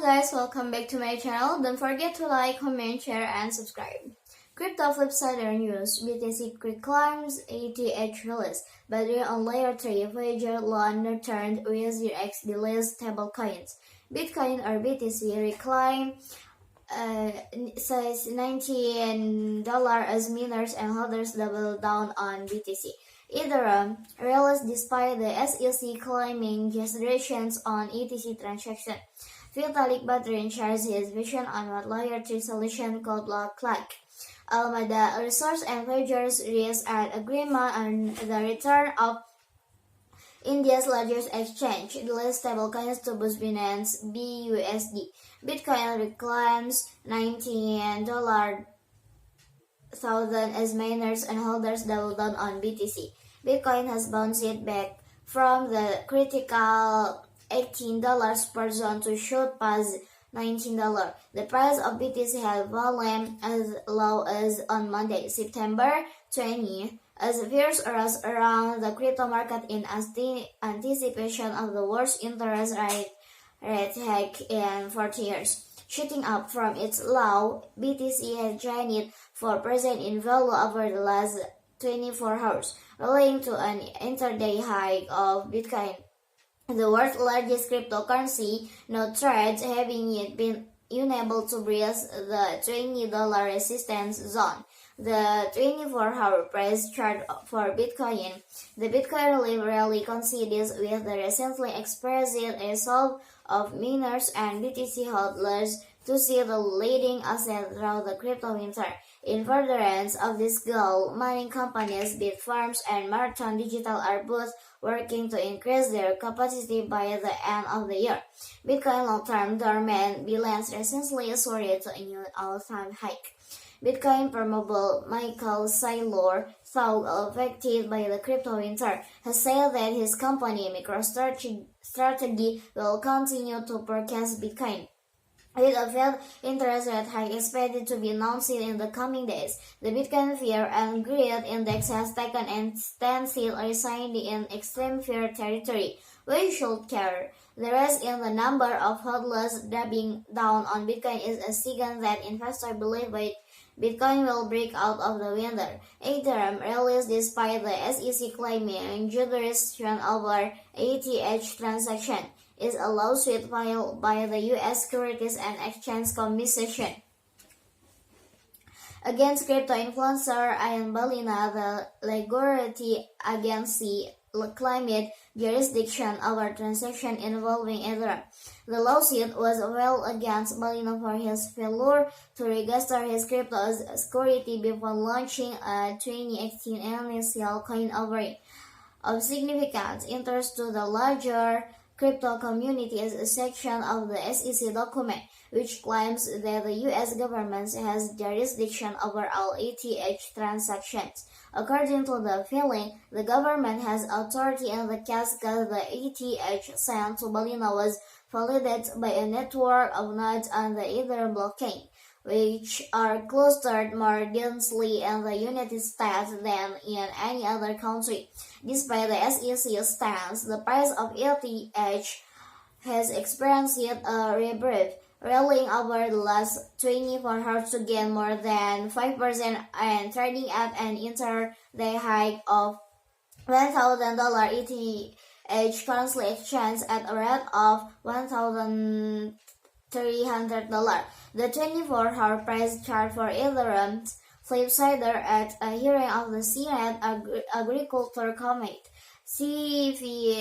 guys, welcome back to my channel. Don't forget to like, comment, share, and subscribe. Crypto Flipsider News: BTC climbs ETH release, battery on layer 3, Voyager loan turned with UX delays stablecoins. Bitcoin or BTC recline says $19 as miners and holders double down on BTC. Ethereum released despite the SEC claiming restrictions on ETC transaction. Vitalik Buterin shares his vision on what layer 3 solution could look like. Alameda Resource and Voyagers reached an agreement on the return of India's largest exchange, delays stablecoins to boost Binance BUSD. Bitcoin reclaims $19,000 as miners and holders double down on BTC. Bitcoin has bounced back from the critical $18 per zone to shoot past $19. The price of BTC had fallen as low as on Monday, September 20, as fears arose around the crypto market in anticipation of the worst interest rate hike in 40 years. Shooting up from its low, BTC has gained 4% in value over the last 24 hours, leading to an intraday high of Bitcoin, the world's largest cryptocurrency, no trades having yet been unable to breach the $20 resistance zone. The 24-hour price chart for Bitcoin. The Bitcoin relief rally coincides with the recently expressed resolve of miners and BTC hodlers to see the leading asset through the crypto winter. In furtherance of this goal, mining companies Bitfarms and Marathon Digital are both working to increase their capacity by the end of the year. Bitcoin long-term dormant balance recently soared to a new all-time high. Bitcoin permeable Michael Saylor, though affected by the crypto winter, has said that his company MicroStrategy will continue to purchase Bitcoin. With a Fed interest rate hike expected to be announced in the coming days, the Bitcoin Fear and Greed Index has taken a standstill, residing in extreme fear territory. We should care. The rise in the number of hodlers doubling down on Bitcoin is a signal that investors believe Bitcoin will break out of the winter. Ethereum released despite the SEC claiming jurisdiction over ETH transaction is a lawsuit filed by the U.S. Securities and Exchange Commission against crypto influencer Ian Balina. The regulatory agency claimed jurisdiction over transaction involving Ethereum. The lawsuit was filed against Balina for his failure to register his crypto as a security before launching a 2018 initial coin offering. Of significant interest to the larger crypto community is a section of the SEC document which claims that the U.S. government has jurisdiction over all ETH transactions. According to the filing, the government has authority in the case because the ETH sent to Balina was validated by a network of nodes on the Ethereum blockchain, which are clustered more densely in the United States than in any other country. Despite the SEC stance, the price of ETH has experienced a rebirth, rallying over the last 24 hours to gain more than 5% and trading at an intraday high of $1,000. ETH currently exchanged at a rate of $1,300. The 24-hour price chart for Ethereum Flipsider at a hearing of the Senate Agriculture Committee. CFTC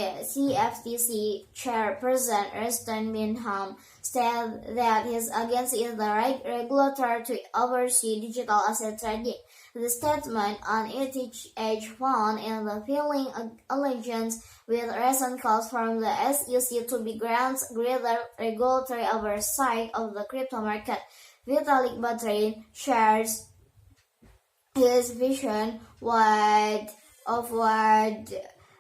Chairperson Ruston Bingham said that his agency is the right regulator to oversee digital asset trading. The statement on ETH found in the filing allegiance with recent calls from the SEC to be grants greater regulatory oversight of the crypto market. Vitalik Buterin shares his vision of what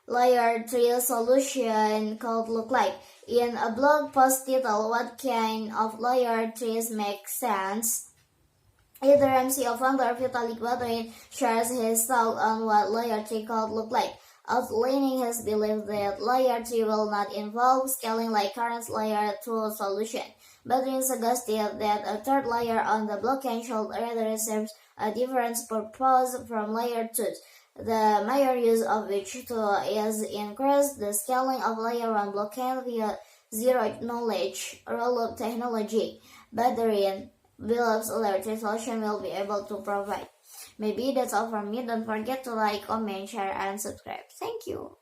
layer 3 solution could look like. In a blog post titled "What Kind of Layer 3s Make Sense?", Ethereum CEO founder Vitalik Buterin shares his thought on what layer 3 could look like. Outlining has believed that layer 3 will not involve scaling like current layer 2 solution, but he suggested that a third layer on the blockchain should rather serve a different purpose from layer 2, the major use of which is increase the scaling of layer 1 blockchain via zero-knowledge roll-up technology. Badarian believes layer 3 solution will be able to provide. Maybe that's all from me. Don't forget to like, comment, share, and subscribe. Thank you.